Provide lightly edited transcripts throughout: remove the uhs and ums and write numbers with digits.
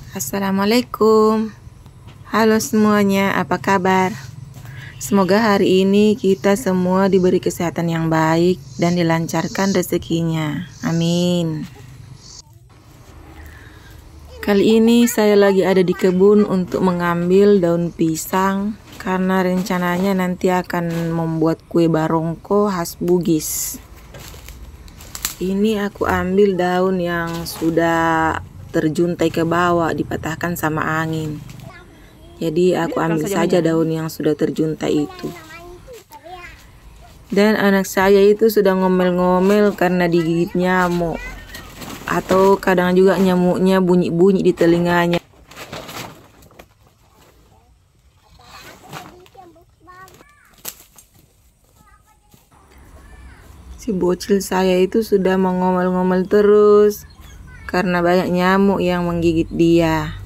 Assalamualaikum. Halo semuanya, apa kabar? Semoga hari ini kita semua diberi kesehatan yang baik dan dilancarkan rezekinya. Amin. Kali ini saya lagi ada di kebun untuk mengambil daun pisang karena rencananya nanti akan membuat kue barongko khas Bugis. Ini aku ambil daun yang sudah terjuntai ke bawah, dipatahkan sama angin. Jadi aku ambil saja daun yang sudah terjuntai itu. Dan anak saya itu sudah ngomel-ngomel karena digigit nyamuk. Atau kadang juga nyamuknya bunyi-bunyi di telinganya. Si bocil saya itu sudah mengomel-ngomel terus karena banyak nyamuk yang menggigit dia.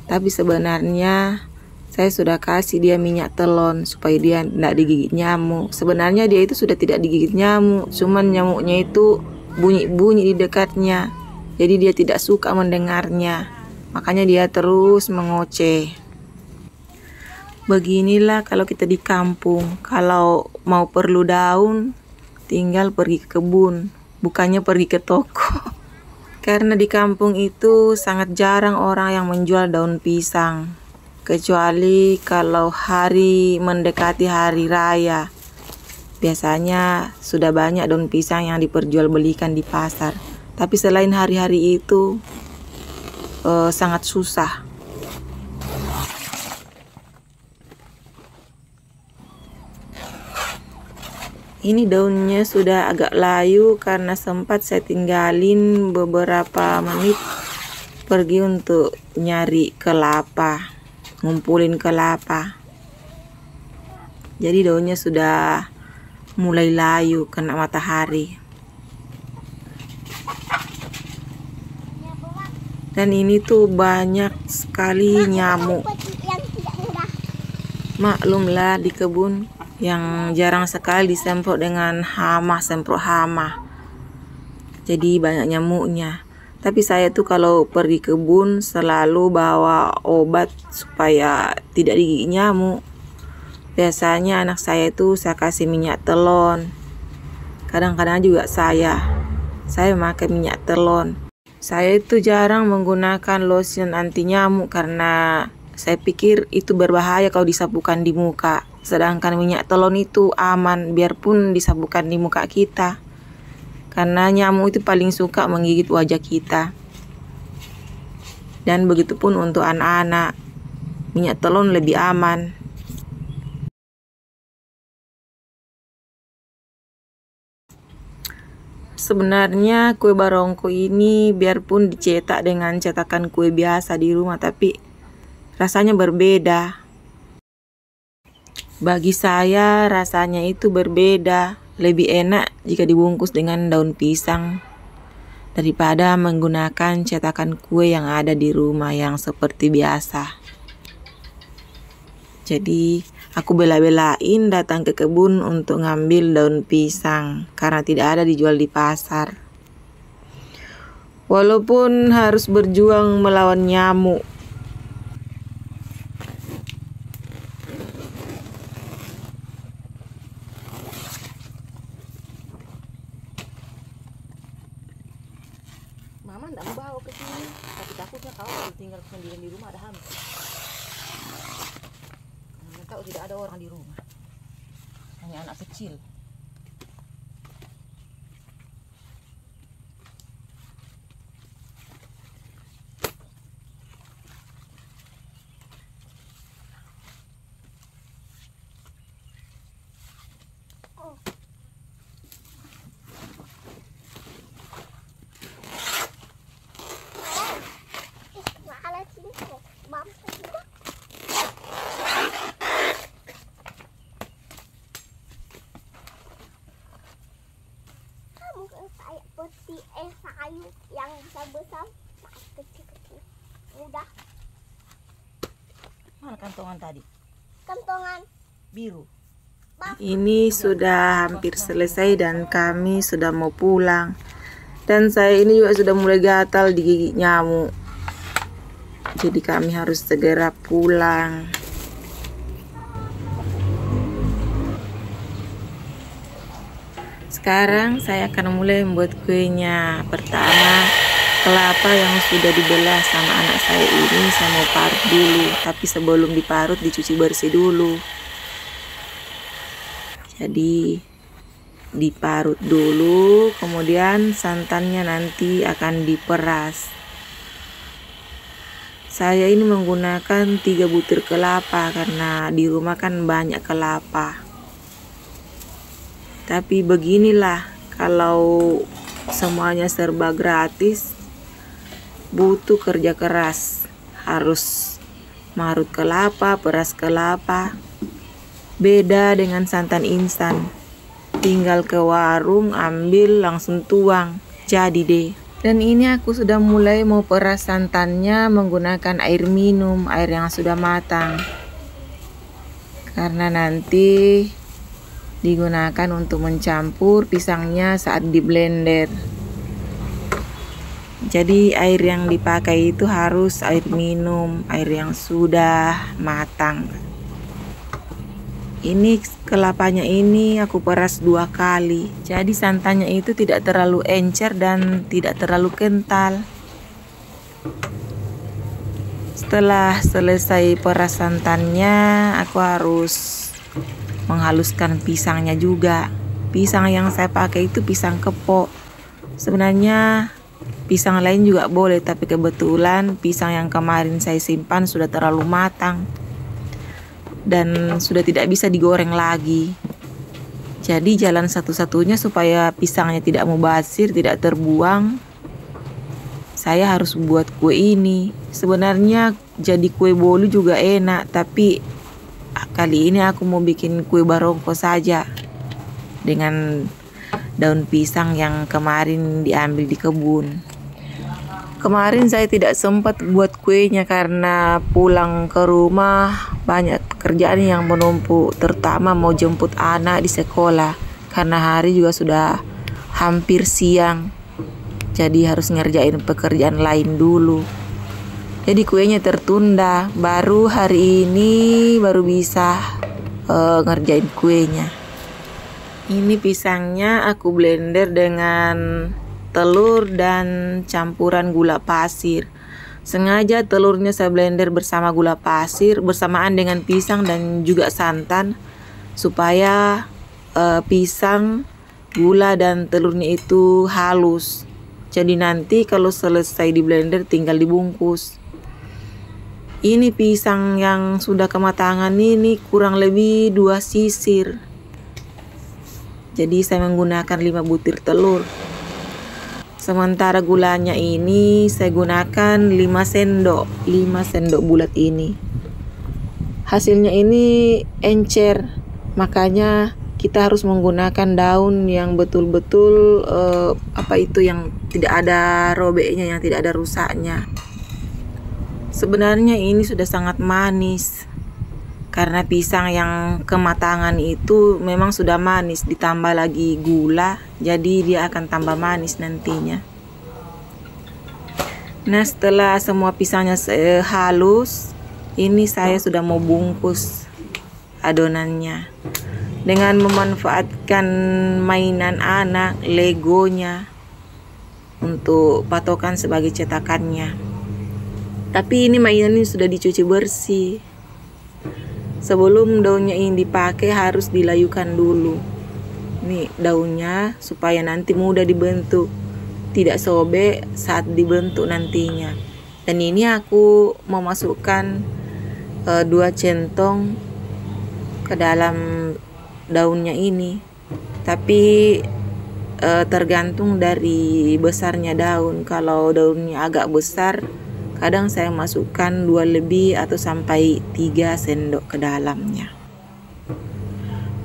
Tapi sebenarnya saya sudah kasih dia minyak telon supaya dia tidak digigit nyamuk. Sebenarnya dia itu sudah tidak digigit nyamuk, cuman nyamuknya itu bunyi-bunyi di dekatnya. Jadi dia tidak suka mendengarnya. Makanya dia terus mengoceh. Beginilah kalau kita di kampung, kalau mau perlu daun tinggal pergi ke kebun, bukannya pergi ke toko. Karena di kampung itu sangat jarang orang yang menjual daun pisang, kecuali kalau hari mendekati hari raya. Biasanya sudah banyak daun pisang yang diperjualbelikan di pasar. Tapi selain hari-hari itu sangat susah. Ini daunnya sudah agak layu karena sempat saya tinggalin beberapa menit pergi untuk nyari kelapa, ngumpulin kelapa. Jadi daunnya sudah mulai layu kena matahari. Dan ini tuh banyak sekali nyamuk. Maklumlah di kebun yang jarang sekali disemprot dengan hama, semprot hama. Jadi banyak nyamuknya. Tapi saya tuh kalau pergi kebun selalu bawa obat supaya tidak digigit nyamuk. Biasanya anak saya itu saya kasih minyak telon. Kadang-kadang juga saya memakai minyak telon. Saya itu jarang menggunakan lotion anti nyamuk karena saya pikir itu berbahaya kalau disapukan di muka. Sedangkan minyak telon itu aman biarpun disapukan di muka kita. Karena nyamuk itu paling suka menggigit wajah kita. Dan begitupun untuk anak-anak. Minyak telon lebih aman. Sebenarnya kue barongko ini biarpun dicetak dengan cetakan kue biasa di rumah, tapi rasanya berbeda. Bagi saya rasanya itu berbeda. Lebih enak jika dibungkus dengan daun pisang daripada menggunakan cetakan kue yang ada di rumah yang seperti biasa. Jadi aku bela-belain datang ke kebun untuk ngambil daun pisang karena tidak ada dijual di pasar. Walaupun harus berjuang melawan nyamuk. Mama tidak mau bawa ke sini, tapi takutnya kau tinggal sendirian di rumah ada hama. Tahu tidak ada orang di rumah, hanya anak kecil. Seperti sayur yang besar-besar, kecil-kecil. Udah. Mana kantongan tadi? Kantongan biru. Ini sudah hampir selesai dan kami sudah mau pulang. Dan saya ini juga sudah mulai gatal digigit nyamuk. Jadi kami harus segera pulang. Sekarang saya akan mulai membuat kuenya. Pertama, kelapa yang sudah dibelah sama anak saya ini saya mau parut dulu. Tapi sebelum diparut dicuci bersih dulu. Jadi diparut dulu, kemudian santannya nanti akan diperas. Saya ini menggunakan 3 butir kelapa karena di rumah kan banyak kelapa. Tapi beginilah, kalau semuanya serba gratis, butuh kerja keras. Harus marut kelapa, peras kelapa. Beda dengan santan instan. Tinggal ke warung, ambil, langsung tuang. Jadi deh. Dan ini aku sudah mulai mau peras santannya menggunakan air minum, air yang sudah matang. Karena nanti digunakan untuk mencampur pisangnya saat di blender. Jadi air yang dipakai itu harus air minum, air yang sudah matang. Ini kelapanya ini aku peras 2 kali. Jadi santannya itu tidak terlalu encer dan tidak terlalu kental. Setelah selesai peras santannya, aku harus menghaluskan pisangnya juga. Pisang yang saya pakai itu pisang kepok. Sebenarnya pisang lain juga boleh, tapi kebetulan pisang yang kemarin saya simpan sudah terlalu matang dan sudah tidak bisa digoreng lagi. Jadi jalan satu-satunya supaya pisangnya tidak mubazir, tidak terbuang, saya harus buat kue ini. Sebenarnya jadi kue bolu juga enak, tapi kali ini aku mau bikin kue barongko saja dengan daun pisang yang kemarin diambil di kebun. Kemarin saya tidak sempat buat kuenya karena pulang ke rumah banyak pekerjaan yang menumpuk, terutama mau jemput anak di sekolah karena hari juga sudah hampir siang. Jadi harus ngerjain pekerjaan lain dulu. Jadi kuenya tertunda, baru hari ini baru bisa ngerjain kuenya. Ini pisangnya aku blender dengan telur dan campuran gula pasir. Sengaja telurnya saya blender bersama gula pasir bersamaan dengan pisang dan juga santan supaya pisang, gula dan telurnya itu halus. Jadi nanti kalau selesai di blender tinggal dibungkus. Ini pisang yang sudah kematangan ini kurang lebih 2 sisir. Jadi saya menggunakan 5 butir telur. Sementara gulanya ini saya gunakan 5 sendok bulat ini. Hasilnya ini encer, makanya kita harus menggunakan daun yang betul-betul yang tidak ada robeknya, yang tidak ada rusaknya. Sebenarnya ini sudah sangat manis karena pisang yang kematangan itu memang sudah manis, ditambah lagi gula, jadi dia akan tambah manis nantinya. Nah, setelah semua pisangnya halus, ini saya sudah mau bungkus adonannya dengan memanfaatkan mainan anak, legonya untuk patokan sebagai cetakannya. Tapi ini mainan ini sudah dicuci bersih. Sebelum daunnya ini dipakai harus dilayukan dulu. Nih daunnya supaya nanti mudah dibentuk, tidak sobek saat dibentuk nantinya. Dan ini aku memasukkan 2 centong ke dalam daunnya ini. Tapi tergantung dari besarnya daun. Kalau daunnya agak besar, kadang saya masukkan 2 lebih atau sampai 3 sendok ke dalamnya.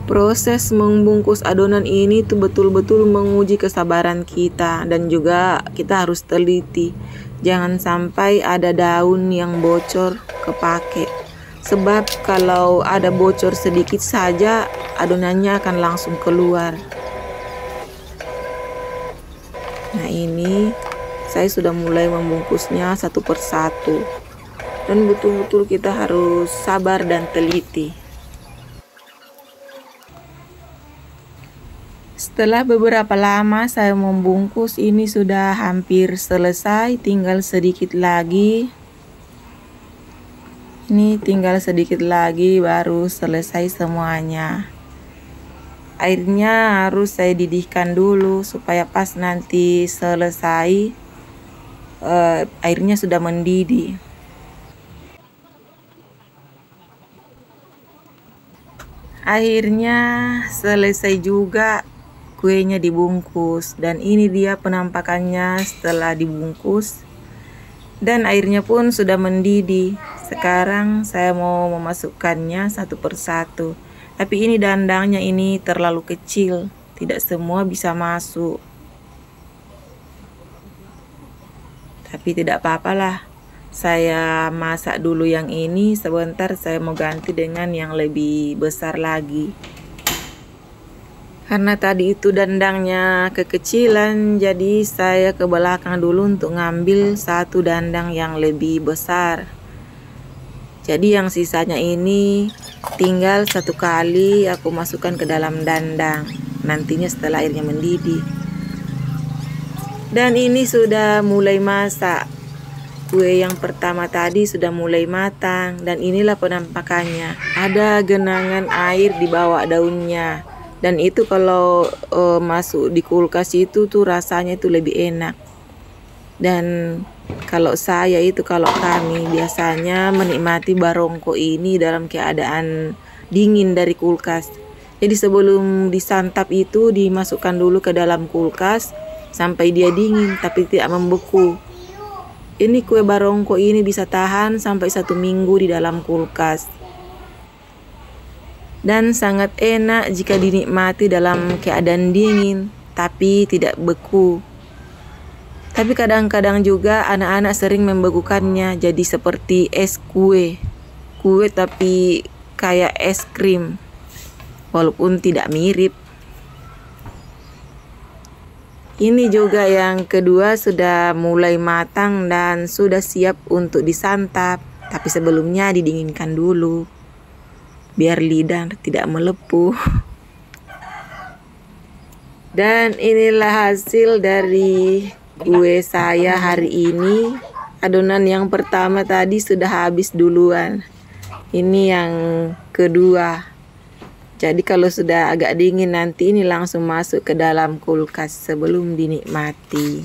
Proses membungkus adonan ini tuh betul-betul menguji kesabaran kita, dan juga kita harus teliti. Jangan sampai ada daun yang bocor kepake. Sebab kalau ada bocor sedikit saja, adonannya akan langsung keluar. Nah, ini saya sudah mulai membungkusnya satu persatu. dan betul-betul kita harus sabar dan teliti. Setelah beberapa lama saya membungkus, ini sudah hampir selesai, tinggal sedikit lagi. Ini tinggal sedikit lagi baru selesai semuanya. Airnya harus saya didihkan dulu supaya pas nanti selesai airnya sudah mendidih. Akhirnya selesai juga kuenya dibungkus, dan ini dia penampakannya setelah dibungkus, dan airnya pun sudah mendidih. Sekarang saya mau memasukkannya satu persatu, tapi ini dandangnya ini terlalu kecil, tidak semua bisa masuk. Tapi tidak apa-apalah, saya masak dulu yang ini, sebentar saya mau ganti dengan yang lebih besar lagi. Karena tadi itu dandangnya kekecilan, jadi saya ke belakang dulu untuk ngambil satu dandang yang lebih besar. Jadi yang sisanya ini tinggal satu kali aku masukkan ke dalam dandang, nantinya setelah airnya mendidih. Dan ini sudah mulai masak. Kue yang pertama tadi sudah mulai matang, dan inilah penampakannya. Ada genangan air di bawah daunnya. Dan itu kalau masuk di kulkas itu tuh rasanya itu lebih enak. Dan kalau kami biasanya menikmati barongko ini dalam keadaan dingin dari kulkas. Jadi sebelum disantap itu dimasukkan dulu ke dalam kulkas sampai dia dingin tapi tidak membeku. Ini kue barongko ini bisa tahan sampai 1 minggu di dalam kulkas. Dan sangat enak jika dinikmati dalam keadaan dingin, tapi tidak beku. Tapi kadang-kadang juga anak-anak sering membekukannya jadi seperti es kue. Kue tapi kayak es krim, walaupun tidak mirip. Ini juga yang kedua sudah mulai matang dan sudah siap untuk disantap. Tapi sebelumnya didinginkan dulu, biar lidah tidak melepuh. Dan inilah hasil dari kue saya hari ini. Adonan yang pertama tadi sudah habis duluan. Ini yang kedua. Jadi kalau sudah agak dingin nanti ini langsung masuk ke dalam kulkas sebelum dinikmati.